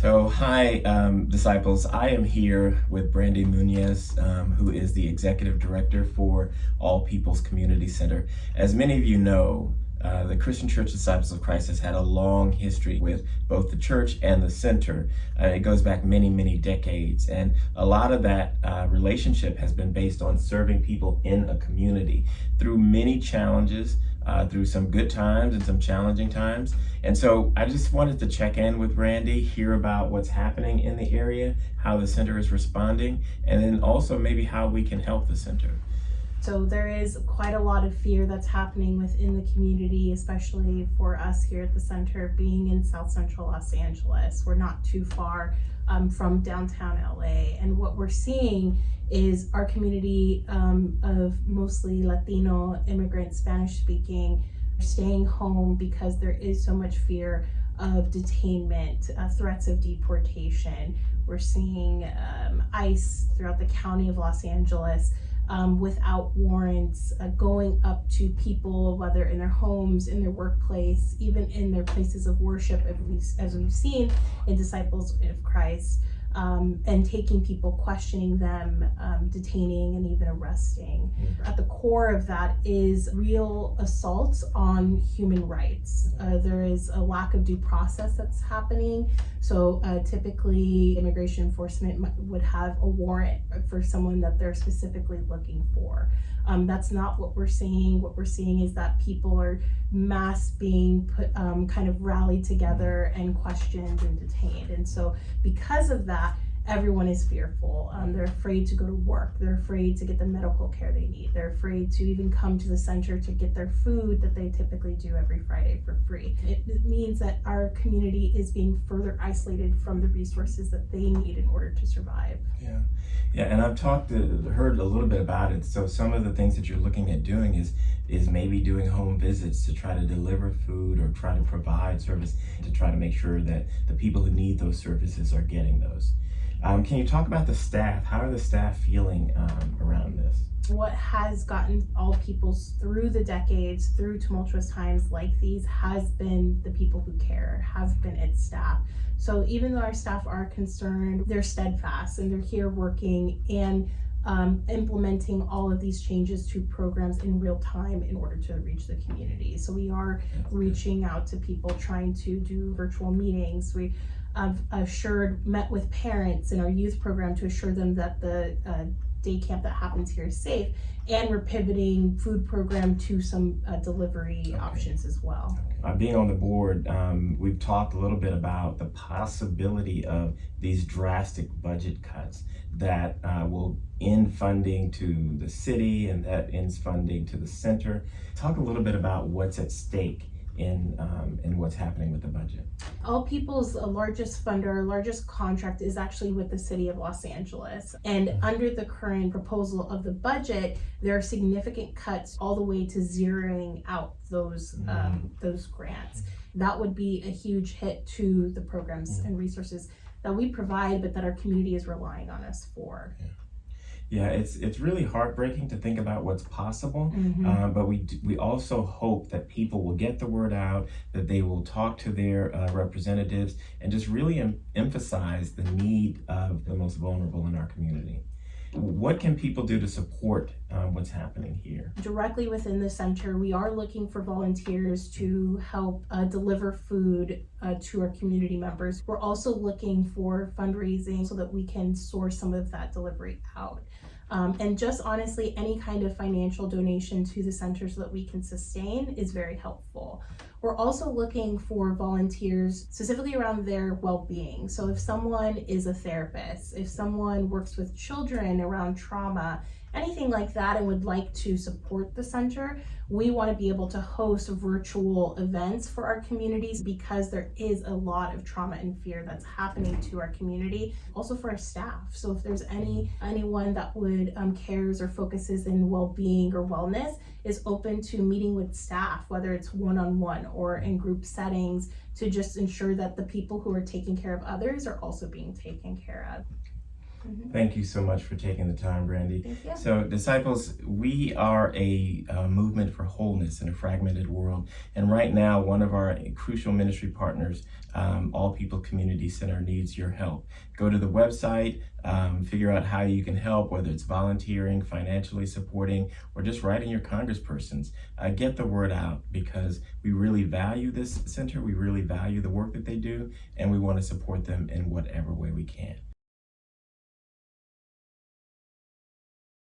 So, hi, disciples. I am here with Brandy Muniz, who is the executive director for All People's Community Center. As many of you know, the Christian Church Disciples of Christ has had a long history with both the church and the center. It goes back many, many decades. And a lot of that relationship has been based on serving people in a community through many challenges, through some good times and some challenging times. And so I just wanted to check in with Brandy, hear about what's happening in the area, how the center is responding, and then also maybe how we can help the center. So there is quite a lot of fear that's happening within the community, especially for us here at the center, being in South Central Los Angeles. We're not too far from downtown LA. And what we're seeing is our community of mostly Latino immigrant, Spanish speaking, staying home because there is so much fear of detainment, threats of deportation. We're seeing ICE throughout the county of Los Angeles without warrants, going up to people, whether in their homes, in their workplace, even in their places of worship, as we've seen in Disciples of Christ, and taking people, questioning them, detaining, and even arresting. At the core of that is real assaults on human rights. There is a lack of due process that's happening. So typically immigration enforcement would have a warrant for someone that they're specifically looking for. That's not what we're seeing. What we're seeing is that people are mass being put, kind of rallied together and questioned and detained. And so because of that, everyone is fearful. They're afraid to go to work. They're afraid to get the medical care they need. They're afraid to even come to the center to get their food that they typically do every Friday for free. It means that our community is being further isolated from the resources that they need in order to survive. Yeah, and I've heard a little bit about it. So some of the things that you're looking at doing is maybe doing home visits to try to deliver food or try to provide service to try to make sure that the people who need those services are getting those. Can you talk about the staff? How are the staff feeling around this? What has gotten all peoples through the decades, through tumultuous times like these, has been the people who care, have been its staff. So even though our staff are concerned, they're steadfast and they're here working and implementing all of these changes to programs in real time in order to reach the community. So we are reaching out to people, trying to do virtual meetings. We met with parents in our youth program to assure them that the day camp that happens here is safe, and we're pivoting food program to some delivery options as well. Being on the board, we've talked a little bit about the possibility of these drastic budget cuts that will end funding to the city and that ends funding to the center. Talk a little bit about what's at stake in what's happening with the budget. All People's largest funder, largest contract is actually with the city of Los Angeles. And under the current proposal of the budget, there are significant cuts all the way to zeroing out those grants. That would be a huge hit to the programs and resources that we provide, but that our community is relying on us for. Yeah, it's really heartbreaking to think about what's possible, but we also hope that people will get the word out, that they will talk to their representatives, and just really emphasize the need of the most vulnerable in our community. What can people do to support what's happening here? Directly within the center, we are looking for volunteers to help deliver food to our community members. We're also looking for fundraising so that we can source some of that delivery out. And just honestly, any kind of financial donation to the center so that we can sustain is very helpful. We're also looking for volunteers specifically around their well-being. So if someone is a therapist, if someone works with children around trauma, anything like that, and would like to support the center, we want to be able to host virtual events for our communities because there is a lot of trauma and fear that's happening to our community, also for our staff. So if there's anyone that would cares or focuses in well-being or wellness, is open to meeting with staff, whether it's one-on-one or in group settings, to just ensure that the people who are taking care of others are also being taken care of. Thank you so much for taking the time, Brandy. Thank you. So, disciples, we are a movement for wholeness in a fragmented world. And right now, one of our crucial ministry partners, All People Community Center, needs your help. Go to the website, figure out how you can help, whether it's volunteering, financially supporting, or just writing your congresspersons. Get the word out, because we really value this center. We really value the work that they do, and we want to support them in whatever way we can.